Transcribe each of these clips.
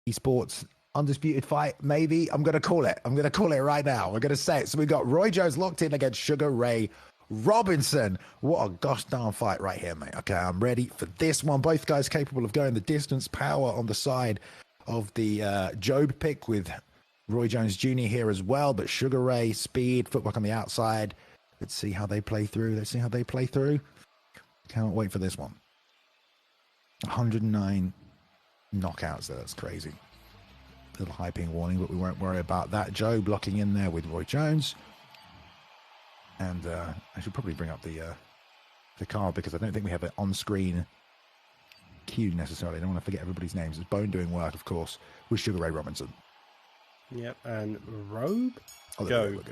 Esports undisputed fight, maybe. I'm going to call it. I'm going to call it right now. We're going to say it. So we've got Roy Jones locked in against Sugar Ray Robinson. What a gosh darn fight right here, mate. Okay, I'm ready for this one. Both guys capable of going the distance. Power on the side of the Job pick with Roy Jones Jr. here as well. But Sugar Ray, speed, footwork on the outside. Let's see how they play through. Can't wait for this one. 109 knockouts there. That's crazy. Little high ping warning, but we won't worry about that. Joe blocking in there with Roy Jones. And I should probably bring up the card because I don't think we have it on screen queued necessarily. I don't want to forget everybody's names. It's Bone doing work, of course, with Sugar Ray Robinson. Yep, and Robe? Oh, Job.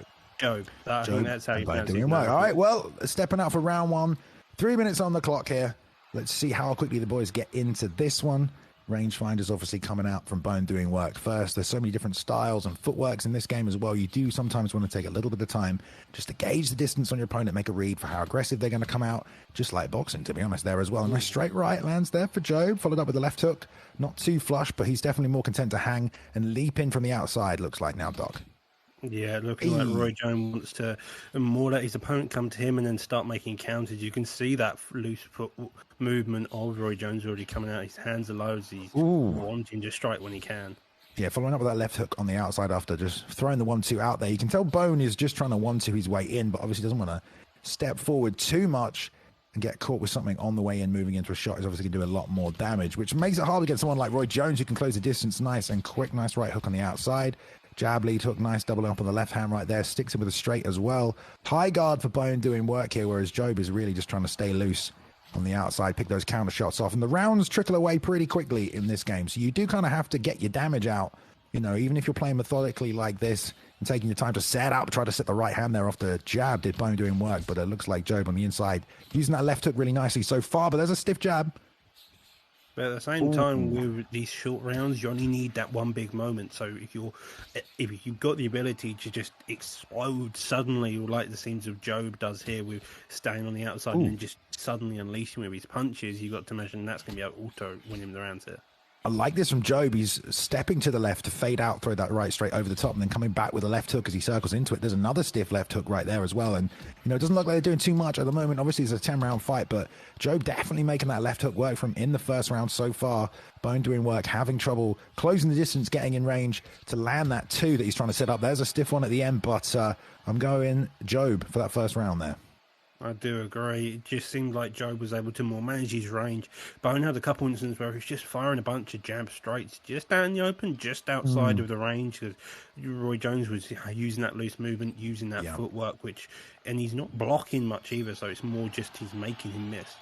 I think that's how you pronounce it. All right, well, stepping out for round one. 3 minutes on the clock here. Let's see how quickly the boys get into this one. Rangefinders obviously coming out from Bone doing work first. There's so many different styles and footworks in this game as well. You do sometimes want to take a little bit of time just to gauge the distance on your opponent, make a read for how aggressive they're going to come out, just like boxing, to be honest, there as well. A nice straight right lands there for Job, followed up with the left hook. Not too flush, but he's definitely more content to hang and leap in from the outside, looks like now, Doc. Yeah, looking like Roy Jones wants to more let his opponent come to him and then start making counters. You can see that loose foot movement of Roy Jones already coming out. His hands are low as he's wanting to strike when he can. Yeah, following up with that left hook on the outside after just throwing the 1-2 out there. You can tell Bone is just trying to 1-2 his way in, but obviously doesn't want to step forward too much and get caught with something on the way in. Moving into a shot is obviously going to do a lot more damage, which makes it hard against someone like Roy Jones who can close the distance nice and quick. Nice right hook on the outside. Jab lead hook, nice double up on the left hand right there. Sticks him with a straight as well. High guard for Bone doing work here, whereas Job is really just trying to stay loose on the outside, pick those counter shots off. And the rounds trickle away pretty quickly in this game. So you do kind of have to get your damage out, you know, even if you're playing methodically like this and taking your time to set up, try to set the right hand there off the jab. Did Bone doing work, but it looks like Job on the inside using that left hook really nicely so far, but there's a stiff jab. But at the same time, with these short rounds, you only need that one big moment. So if you've got the ability to just explode suddenly, like the scenes of Job does here with staying on the outside and just suddenly unleashing with his punches, you've got to imagine that's going to be able to auto win him the rounds here. I like this from Job. He's stepping to the left to fade out, throw that right straight over the top, and then coming back with a left hook as he circles into it. There's another stiff left hook right there as well. And, you know, it doesn't look like they're doing too much at the moment. Obviously, it's a 10-round fight, but Job definitely making that left hook work from in the first round so far. Bone doing work, having trouble closing the distance, getting in range to land that 2 that he's trying to set up. There's a stiff one at the end, but I'm going Job for that first round there. I do agree. It just seemed like Job was able to more manage his range. Bone had a couple instances where he was just firing a bunch of jab straights just out in the open, just outside of the range. Because Roy Jones was using that loose movement, using that footwork, and he's not blocking much either. So it's more just he's making him miss.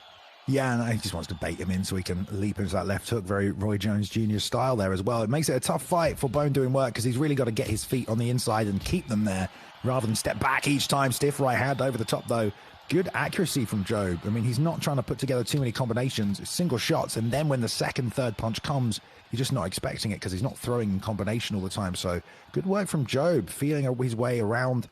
Yeah, and he just wants to bait him in so he can leap into that left hook. Very Roy Jones Jr. style there as well. It makes it a tough fight for Bone doing work because he's really got to get his feet on the inside and keep them there rather than step back each time. Stiff right hand over the top though. Good accuracy from Job. I mean, he's not trying to put together too many combinations, single shots, and then when the second, third punch comes, you're just not expecting it because he's not throwing in combination all the time. So good work from Job, feeling his way around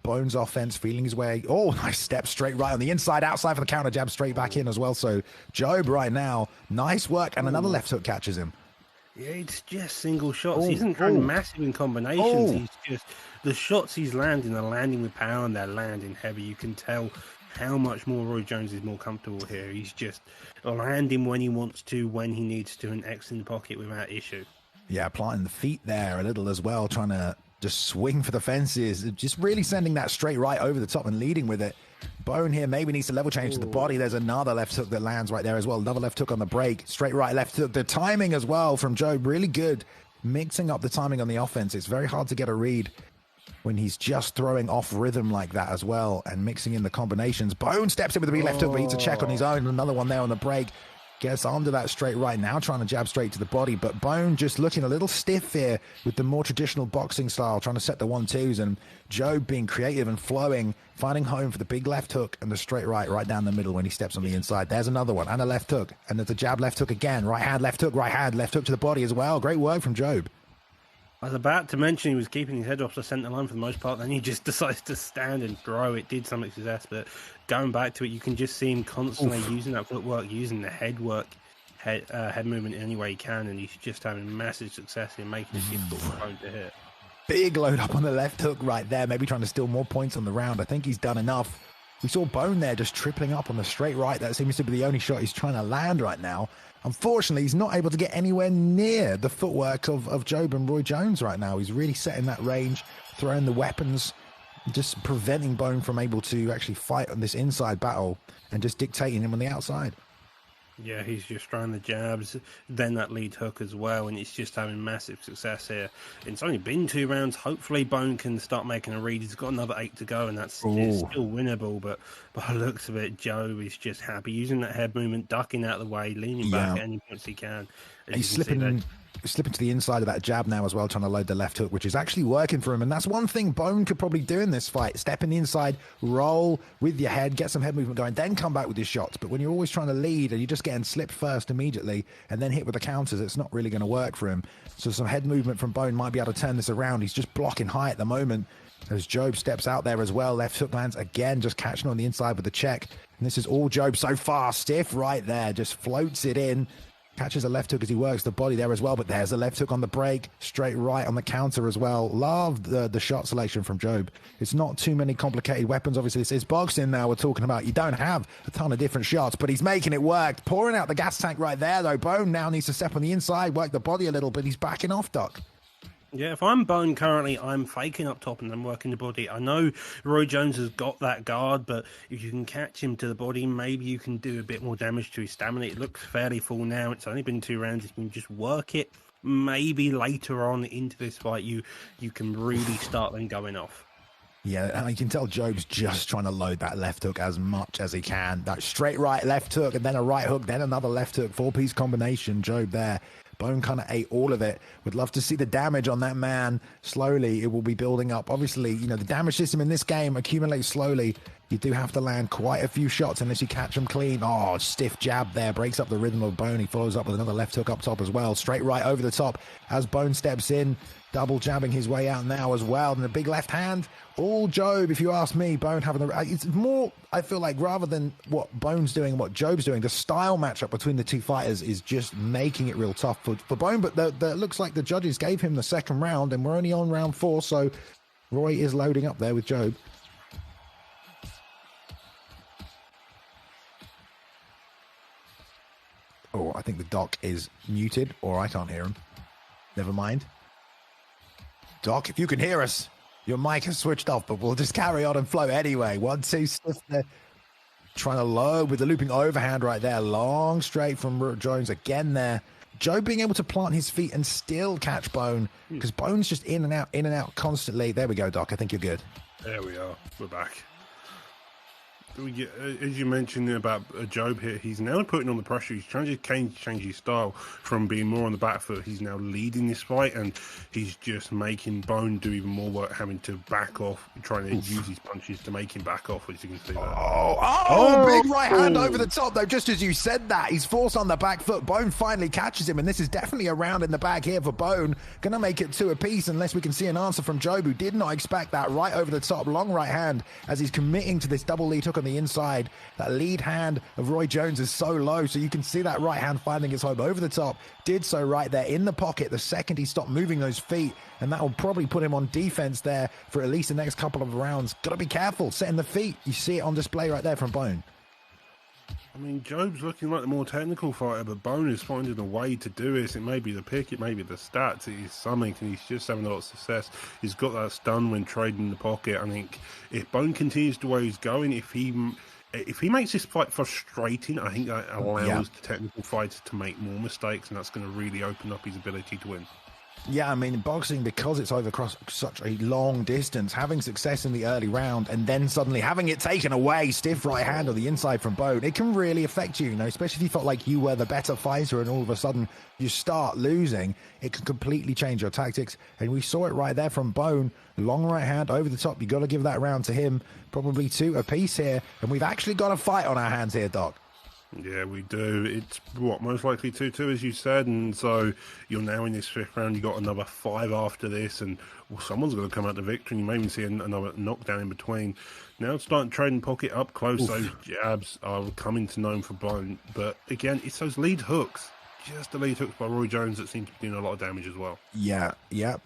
Bone's offense, feeling his way. Oh, nice step straight right on the inside, outside for the counter jab, straight back in as well. So Job right now, nice work, and another left hook catches him. Yeah, it's just single shots. He isn't throwing massive in combinations. He's just, the shots he's landing are landing with power and they're landing heavy. You can tell how much more Roy Jones is more comfortable here. He's just landing when he wants to, when he needs to, and X in the pocket without issue. Yeah, planting the feet there a little as well, trying to just swing for the fences, just really sending that straight right over the top and leading with it. Bone here maybe needs to level change to the body. There's another left hook that lands right there as well. Another left hook on the break. Straight right, left hook. The timing as well from Job, really good. Mixing up the timing on the offense. It's very hard to get a read when he's just throwing off rhythm like that as well and mixing in the combinations. Bone steps in with a big left hook, but needs a check on his own. Another one there on the break. Gets onto that straight right now, trying to jab straight to the body, but Bone just looking a little stiff here with the more traditional boxing style, trying to set the 1-2s, and Job being creative and flowing, finding home for the big left hook and the straight right down the middle when he steps on the inside. There's another one, and a left hook, and there's a jab left hook again, right hand, left hook to the body as well. Great work from Job. I was about to mention he was keeping his head off the centre line for the most part, then he just decides to stand and throw. It did some success, but going back to it, you can just see him constantly using that footwork, using the head work. head movement any way he can, and he's just having massive success in making it difficult for Bone to hit. Big load up on the left hook right there, maybe trying to steal more points on the round. I think he's done enough. We saw Bone there just tripling up on the straight right. That seems to be the only shot he's trying to land right now. Unfortunately, he's not able to get anywhere near the footwork of Jobe and Roy Jones right now. He's really setting that range, throwing the weapons, just preventing Bone from able to actually fight on this inside battle and just dictating him on the outside. Yeah, he's just throwing the jabs, then that lead hook as well, and it's just having massive success here. It's only been 2 rounds. Hopefully, Bone can start making a read. He's got another 8 to go, and that's still winnable. But by the looks of it, Joe is just happy using that head movement, ducking out of the way, leaning back at any points he can. He's slipping to the inside of that jab now as well, trying to load the left hook, which is actually working for him. And that's one thing Bone could probably do in this fight. Step in the inside, roll with your head, get some head movement going, then come back with your shots. But when you're always trying to lead and you're just getting slipped first immediately and then hit with the counters, it's not really going to work for him. So some head movement from Bone might be able to turn this around. He's just blocking high at the moment as Jobe steps out there as well. Left hook lands again, just catching on the inside with the check. And this is all Jobe so far. Stiff right there, just floats it in. Catches a left hook as he works the body there as well, but there's a left hook on the break, straight right on the counter as well. Love the shot selection from Jobe. It's not too many complicated weapons. Obviously, this is boxing now we're talking about. You don't have a ton of different shots, but he's making it work. Pouring out the gas tank right there, though. Bone now needs to step on the inside, work the body a little bit. He's backing off, Doc. Yeah, if I'm Bone currently, I'm faking up top and I'm working the body. I know Roy Jones has got that guard, but if you can catch him to the body, maybe you can do a bit more damage to his stamina. It looks fairly full now. It's only been 2 rounds. If you can just work it, maybe later on into this fight, you can really start them going off. Yeah, you can tell Jobe's just trying to load that left hook as much as he can. That straight right left hook and then a right hook, then another left hook, 4-piece combination. Jobe there. Bone kind of ate all of it. Would love to see the damage on that man. Slowly, it will be building up. Obviously, you know, the damage system in this game accumulates slowly. You do have to land quite a few shots unless you catch them clean. Oh, stiff jab there. Breaks up the rhythm of Bone. He follows up with another left hook up top as well. Straight right over the top as Bone steps in. Double jabbing his way out now as well. And a big left hand. All Jobe, if you ask me. Bone having the... It's more, I feel like, rather than what Bone's doing and what Jobe's doing, the style matchup between the two fighters is just making it real tough for Bone. But the looks like the judges gave him the second round, and we're only on round 4, so Roy is loading up there with Jobe. Oh, I think the doc is muted, or I can't hear him. Never mind. Doc, if you can hear us, your mic has switched off, but we'll just carry on and flow anyway. 1-2 stiff there. Trying to load with the looping overhand right there. Long straight from Jones again there. Joe being able to plant his feet and still catch Bone, because Bone's just in and out constantly. There we go, Doc. I think you're good. There we are. We're back. As you mentioned about Jobe here, he's now putting on the pressure. He's trying to change his style from being more on the back foot. He's now leading this fight, and he's just making Bone do even more work, having to back off, trying to use his punches to make him back off, as you can see there. Big right hand over the top, though. Just as you said that, he's forced on the back foot. Bone finally catches him, and this is definitely a round in the bag here for Bone. Gonna make it 2 apiece unless we can see an answer from Jobe, who did not expect that right over the top, long right hand, as he's committing to this double lead hook on the inside. That lead hand of Roy Jones is so low, so you can see that right hand finding its home over the top. Did so right there in the pocket the second he stopped moving those feet, and that will probably put him on defense there for at least the next couple of rounds. Gotta be careful setting the feet. You see it on display right there from Bone. I mean, Jobe's looking like the more technical fighter, but Bone is finding a way to do this. It may be the pick, it may be the stats, it is something, and he's just having a lot of success. He's got that stun when trading the pocket. I think if Bone continues the way he's going, if he makes this fight frustrating, I think that allows the technical fighter to make more mistakes, and that's going to really open up his ability to win. Yeah, I mean, boxing, because it's over across such a long distance, having success in the early round and then suddenly having it taken away, stiff right hand on the inside from Bone, it can really affect you, especially if you felt like you were the better fighter and all of a sudden you start losing. It can completely change your tactics, and we saw it right there from Bone. Long right hand over the top. You got to give that round to him. Probably 2 apiece here, and we've actually got a fight on our hands here, Doc. Yeah, we do. It's what most likely 2-2, as you said, and so you're now in this fifth round. You got another 5 after this, and well, someone's going to come out the victor, and you may even see another knockdown in between. Now it's starting trading pocket up close. Oof. Those jabs are coming to known for Bone, but again, it's those lead hooks, just the lead hooks by Roy Jones that seem to be doing a lot of damage as well. Yeah,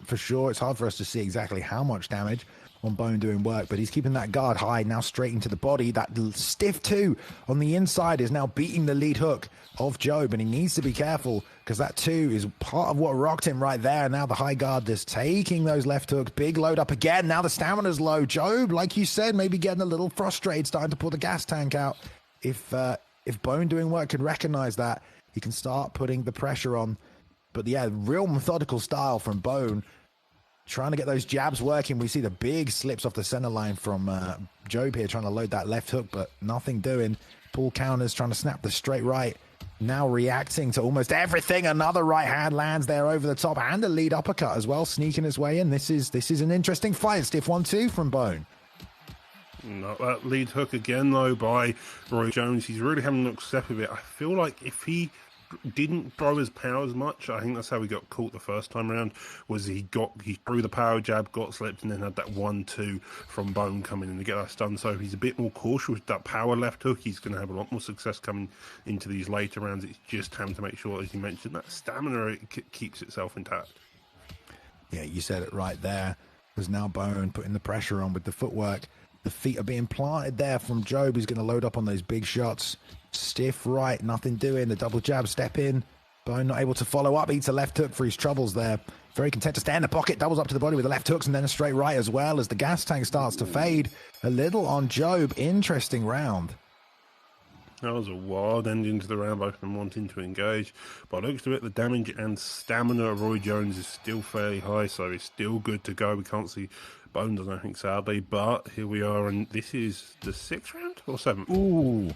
for sure. It's hard for us to see exactly how much damage on Bone doing work, but he's keeping that guard high, now straight into the body. That stiff two on the inside is now beating the lead hook of Job, and he needs to be careful because that two is part of what rocked him right there. Now the high guard just taking those left hooks. Big load up again. Now the stamina's low. Job, like you said, maybe getting a little frustrated, starting to pull the gas tank out. If Bone doing work can recognize that, he can start putting the pressure on. But yeah, real methodical style from Bone, trying to get those jabs working. We see the big slips off the center line from Job here, trying to load that left hook, but nothing doing. Pull counters, trying to snap the straight right. Now reacting to almost everything. Another right hand lands there over the top, and a lead uppercut as well, sneaking his way in. This is an interesting fight. Stiff 1-2 from Bone. Not that lead hook again, though, by Roy Jones. He's really having an step of it. I feel like if he didn't throw his power as much, I think that's how he got caught the first time around, was he threw the power jab, got slipped, and then had that 1-2 from Bone coming in to get that stun. So if he's a bit more cautious with that power left hook, he's going to have a lot more success coming into these later rounds. It's just having to make sure, as you mentioned, that stamina keeps itself intact. Yeah, you said it right there. There's now Bone putting the pressure on with the footwork. The feet are being planted there from Job, who's going to load up on those big shots. Stiff right, nothing doing. The double jab, step in. Bone not able to follow up. Eats a left hook for his troubles there. Very content to stay in the pocket. Doubles up to the body with the left hooks and then a straight right as well as the gas tank starts to fade a little on Job. Interesting round. That was a wild ending to the round, both of them wanting to engage. But looks to it, the damage and stamina of Roy Jones is still fairly high, so it's still good to go. We can't see Bones, I don't think, sadly, but here we are, and this is the 6th round or 7th? Ooh.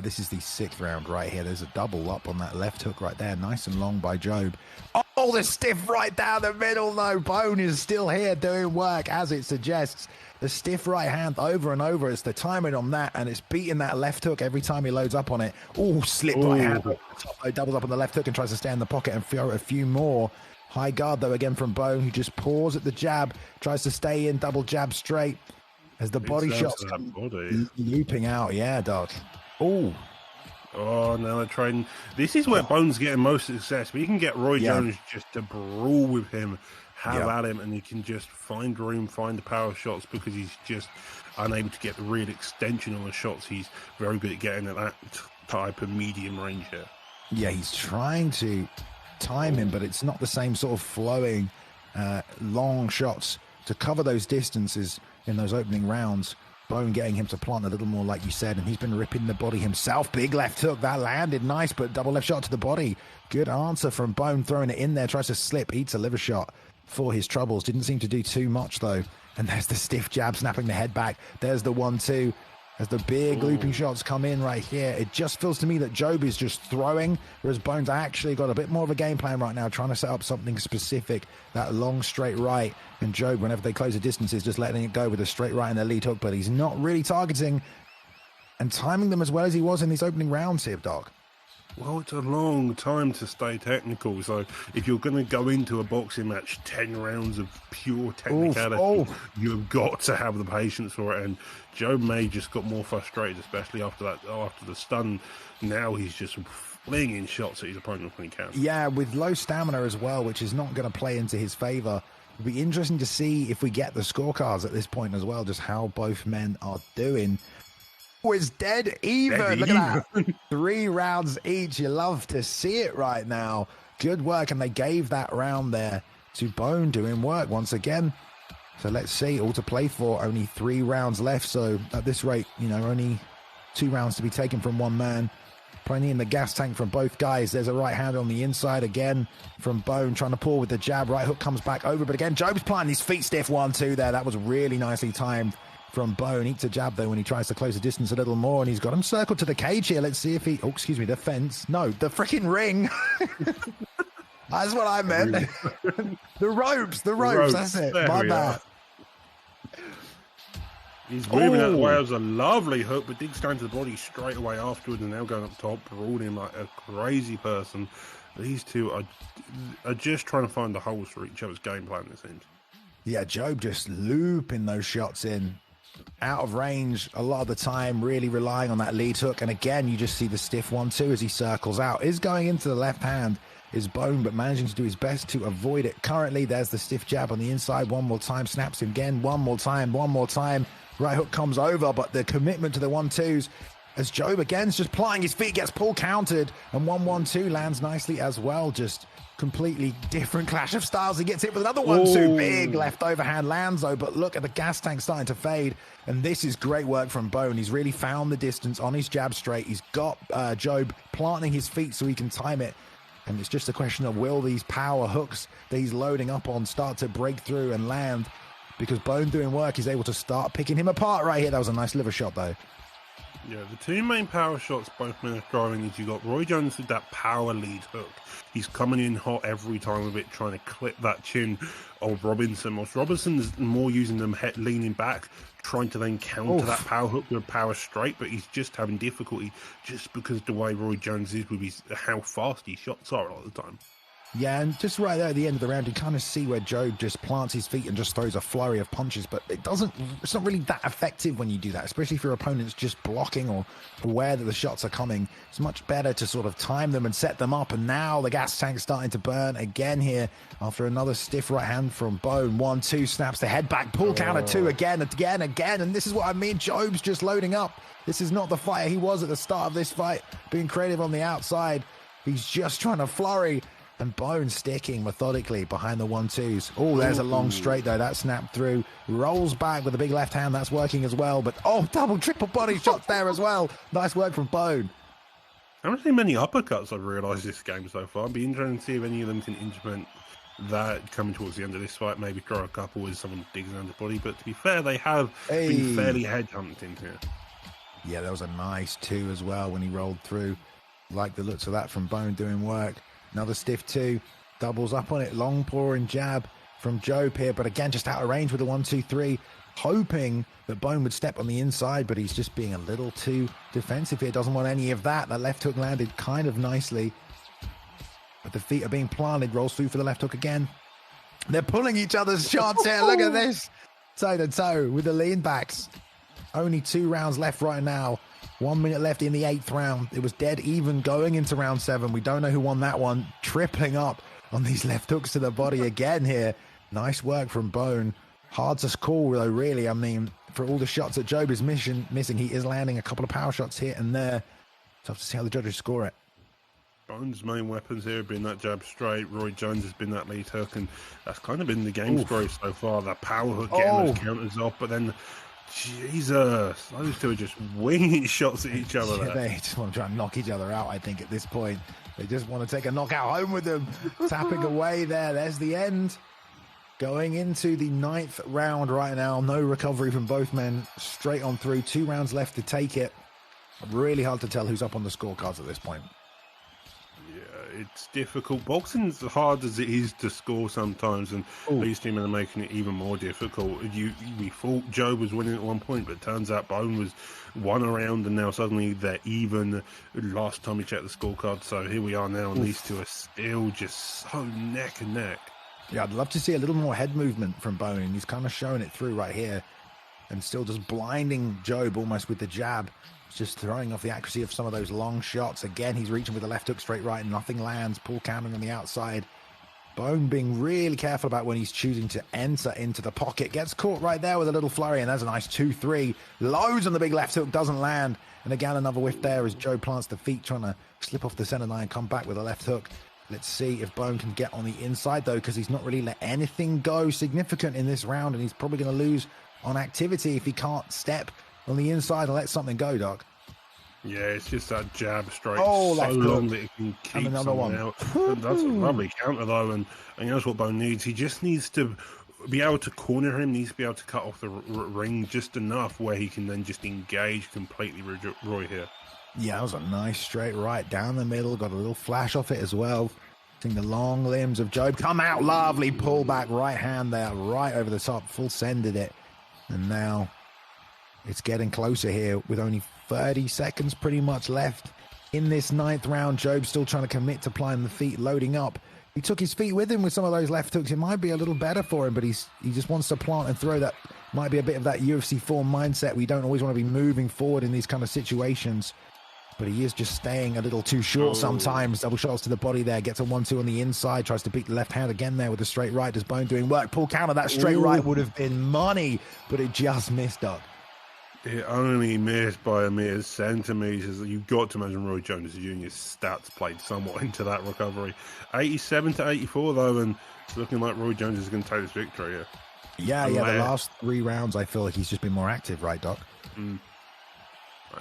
This is the 6th round right here. There's a double up on that left hook right there. Nice and long by Job. Oh, the stiff right down the middle, though. Bone is still here doing work, as it suggests. The stiff right hand over and over. It's the timing on that, and it's beating that left hook every time he loads up on it. Oh, slipped right hand over the top, doubles up on the left hook and tries to stay in the pocket and throw a few more. High guard, though, again from Bone, who just paws at the jab, tries to stay in, double jab straight as the body shots looping out. Yeah, dog. Oh, now they're trading. This is where Bone's getting most success. We can get Roy Jones just to brawl with him, have at him, and he can just find room, find the power shots because he's just unable to get the real extension on the shots. He's very good at getting at that type of medium range here. Yeah, he's trying to time him, but it's not the same sort of flowing, long shots to cover those distances in those opening rounds. Bone getting him to plant a little more, like you said, and he's been ripping the body himself. Big left hook, that landed nice, but double left shot to the body. Good answer from Bone, throwing it in there, tries to slip, eats a liver shot for his troubles. Didn't seem to do too much, though. And there's the stiff jab, snapping the head back. There's the 1-2. As the big looping shots come in right here, it just feels to me that Job is just throwing, whereas Bones actually got a bit more of a game plan right now, trying to set up something specific, that long straight right. And Job, whenever they close the distance, is just letting it go with a straight right and the lead hook, but he's not really targeting and timing them as well as he was in these opening rounds here, dog. Well, it's a long time to stay technical. So if you're going to go into a boxing match, 10 rounds of pure technicality, you've got to have the patience for it. And Joe May just got more frustrated, especially after the stun. Now he's just flinging shots at his opponent when he can. Yeah, with low stamina as well, which is not going to play into his favor. It'll be interesting to see if we get the scorecards at this point as well, just how both men are doing. It's dead even. Look at that. 3 rounds each. You love to see it right now. Good work. And they gave that round there to Bone doing work once again. So let's see. All to play for. Only 3 rounds left. So at this rate, only 2 rounds to be taken from one man. Probably in the gas tank from both guys. There's a right hand on the inside again from Bone, trying to pull with the jab. Right hook comes back over. But again, Job's planting his feet stiff 1-2 there. That was really nicely timed from Bone. Eats a jab, though, when he tries to close the distance a little more, and he's got him circled to the cage here. Let's see if he... Oh, excuse me, the fence. No, the freaking ring. That's what I meant. the ropes, that's it. My bad. He's moving out of the way. It was a lovely hook, but digs down to the body straight away afterwards, and now going up top, brawling him like a crazy person. These two are just trying to find the holes for each other's game plan, it seems. Yeah, Job just looping those shots in. Out of range a lot of the time, really relying on that lead hook. And again, you just see the stiff 1-2 as he circles out. Is going into the left hand is Bone, but managing to do his best to avoid it. Currently, there's the stiff jab on the inside. One more time, snaps him again. One more time. Right hook comes over, but the commitment to the 1-2s as Job again's just plying his feet, gets pull countered, and 1-1-2 lands nicely as well. Just completely different clash of styles. He gets hit with another 1-2. Big left overhand lands though, but look at the gas tank starting to fade, and this is great work from Bone. He's really found the distance on his jab straight. He's got Job planting his feet so he can time it, and it's just a question of will these power hooks that he's loading up on start to break through and land, because Bone doing work, he's able to start picking him apart right here. That was a nice liver shot though. Yeah, the two main power shots both men are throwing is you got Roy Jones with that power lead hook. He's coming in hot every time with it, trying to clip that chin of Robinson. Whilst Robinson's more using them leaning back, trying to then counter that power hook with a power straight, but he's just having difficulty just because the way Roy Jones is with how fast his shots are a lot of the time. Yeah, and just right there at the end of the round, you kind of see where Job just plants his feet and just throws a flurry of punches, but it's not really that effective when you do that, especially if your opponent's just blocking or aware that the shots are coming. It's much better to sort of time them and set them up, and now the gas tank's starting to burn again here after another stiff right hand from Bone. 1-2, snaps the head back, pull counter 2 again, and this is what I mean. Job's just loading up. This is not the fighter he was at the start of this fight, being creative on the outside. He's just trying to flurry. And Bone sticking methodically behind the 1-2s. Oh, there's a long straight though. That snapped through. Rolls back with a big left hand. That's working as well. But double, triple body shots there as well. Nice work from Bone. I haven't seen many uppercuts, I've realised, this game so far. It'd be interesting to see if any of them can implement that coming towards the end of this fight. Maybe throw a couple as someone digs around the body. But to be fair, they have been fairly headhunting here. Yeah, that was a nice 2 as well when he rolled through. Like the looks of that from Bone doing work. Another stiff 2, doubles up on it, long pouring jab from Job here, but again, just out of range with a 1-2-3, hoping that Bone would step on the inside, but he's just being a little too defensive here, doesn't want any of that. That left hook landed kind of nicely, but the feet are being planted, rolls through for the left hook again. They're pulling each other's shots here, look at this, toe to toe with the lean backs. Only 2 rounds left right now. 1 minute left in the 8th round. It was dead even going into round 7. We don't know who won that one. Tripling up on these left hooks to the body again here. Nice work from Bone. Hard to call though, really. I mean, for all the shots that Job is missing, he is landing a couple of power shots here and there. Tough to see how the judges score it. Bone's main weapons here have been that jab straight. Roy Jones has been that lead hook, and that's kind of been the game story so far. That power hook getting those counters off, but then Jesus, those two are just winging shots at each other. Yeah, they just want to try and knock each other out, I think, at this point. They just want to take a knockout home with them. Tapping away there. There's the end. Going into the 9th round right now. No recovery from both men. Straight on through. 2 rounds left to take it. Really hard to tell who's up on the scorecards at this point. It's difficult. Boxing's hard as it is to score sometimes, and these teams are making it even more difficult. We thought Joe was winning at one point, but it turns out Bone was 1 around, and now suddenly they're even last time we checked the scorecard. So here we are now, and these two are still just so neck and neck. Yeah, I'd love to see a little more head movement from Bone. He's kind of showing it through right here, and still just blinding Job almost with the jab. Just throwing off the accuracy of some of those long shots. Again, he's reaching with the left hook straight right and nothing lands. Pull countering on the outside. Bone being really careful about when he's choosing to enter into the pocket. Gets caught right there with a little flurry, and there's a nice 2-3. Loads on the big left hook, doesn't land. And again, another whiff there as Joe plants the feet, trying to slip off the center line, come back with a left hook. Let's see if Bone can get on the inside, though, because he's not really let anything go significant in this round, and he's probably going to lose on activity if he can't step on the inside and let something go, Doc. Yeah, it's just that jab straight so long that it can keep someone out. That's a lovely counter, though, and that's what Bone needs. He just needs to be able to corner him, needs to be able to cut off the ring just enough where he can then just engage completely Roy here. Yeah, that was a nice straight right down the middle. Got a little flash off it as well. Seeing the long limbs of Job come out. Lovely pull back right hand there, right over the top. Full sended it. And now It's getting closer here with only 30 seconds pretty much left in this 9th round. Job still trying to commit to applying the feet, loading up. He took his feet with him with some of those left hooks. It might be a little better for him, but he just wants to plant and throw. That might be a bit of that UFC form mindset. We don't always want to be moving forward in these kind of situations. But he is just staying a little too short sometimes. Double shots to the body there. Gets a 1-2 on the inside. Tries to beat the left hand again there with a straight right. Does Bone doing work. Pull counter. That straight right would have been money, but it just missed, Doc. It only missed by a mere centimetres. You've got to imagine Roy Jones Jr.'s stats played somewhat into that recovery. 87-84 though, and it's looking like Roy Jones is going to take this victory. Yeah. The last 3 rounds, I feel like he's just been more active, right, Doc?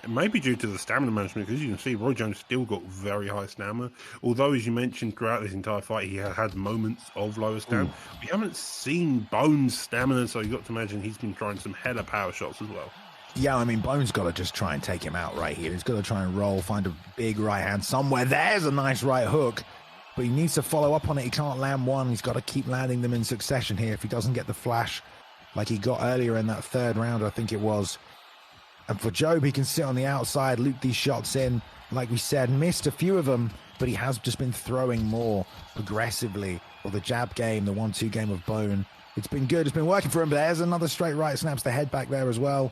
It may be due to the stamina management, because you can see Roy Jones still got very high stamina. Although, as you mentioned, throughout this entire fight, he had moments of lower stamina. We haven't seen Bone's stamina, so you've got to imagine he's been trying some hella power shots as well. Yeah, I mean, Bone's got to just try and take him out right here. He's got to try and roll, find a big right hand somewhere. There's a nice right hook, but he needs to follow up on it. He can't land one. He's got to keep landing them in succession here. If he doesn't get the flash like he got earlier in that 3rd round, I think it was. And for Job, he can sit on the outside, loop these shots in. Like we said, missed a few of them, but he has just been throwing more aggressively. Or the jab game, the 1-2 game of Bone. It's been good. It's been working for him. But there's another straight right. Snaps the head back there as well.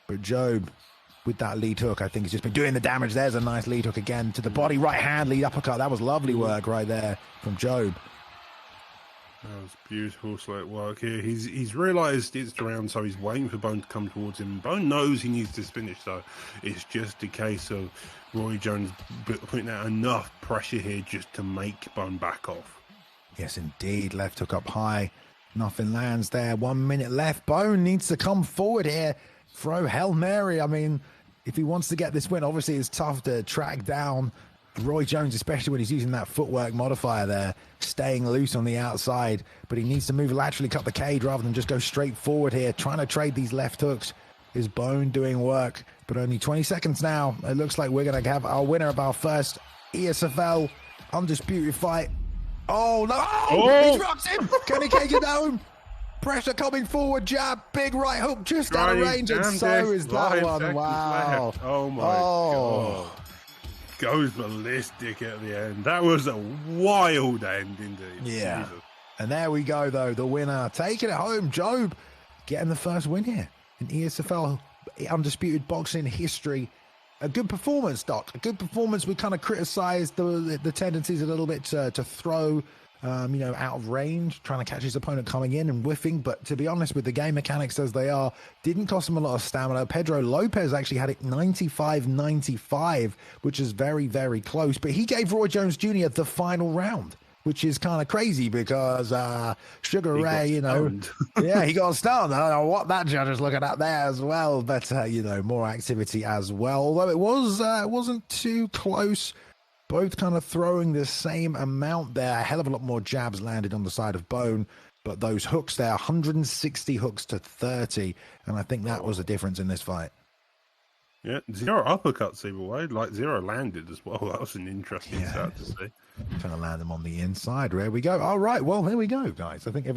But Job, with that lead hook, I think he's just been doing the damage. There's a nice lead hook again to the body. Right hand lead uppercut. That was lovely work right there from Job. That was beautiful slick work here. He's realised it's around, so he's waiting for Bone to come towards him. Bone knows he needs this finish, though. It's just a case of Roy Jones putting out enough pressure here just to make Bone back off. Yes, indeed. Left hook up high. Nothing lands there. 1 minute left. Bone needs to come forward here. Throw Hail Mary. I mean, if he wants to get this win, obviously it's tough to track down Roy Jones, especially when he's using that footwork modifier there, staying loose on the outside. But he needs to move laterally, cut the cage, rather than just go straight forward here, trying to trade these left hooks. Is Bone doing work? But only 20 seconds now. It looks like we're going to have our winner of our first ESFL Undisputed fight. Oh, no! Oh! He drops him! Can he take it down? Pressure coming forward, jab, big right hook just out of range, and so is that one. Wow. Oh my God. Goes ballistic at the end. That was a wild end indeed. Yeah. Jesus. And there we go, though. The winner taking it home. Job getting the first win here in ESFL Undisputed Boxing history. A good performance, Doc. A good performance. We kind of criticised the tendencies a little bit to throw, out of range, trying to catch his opponent coming in and whiffing. But to be honest, with the game mechanics as they are, didn't cost him a lot of stamina. Pedro Lopez actually had it 95-95, which is very, very close. But he gave Roy Jones Jr. the final round, which is kind of crazy because Sugar Ray, yeah, he got stunned. I don't know what that judge is looking at there as well, but more activity as well. Although it wasn't too close. Both kind of throwing the same amount there. A hell of a lot more jabs landed on the side of Bone, but those hooks there, 160 hooks to 30, and I think that was the difference in this fight. Yeah, 0 uppercuts either way, like 0 landed as well. That was an interesting stat to see. Trying to land them on the inside. There we go. All right, well, here we go, guys. I think everyone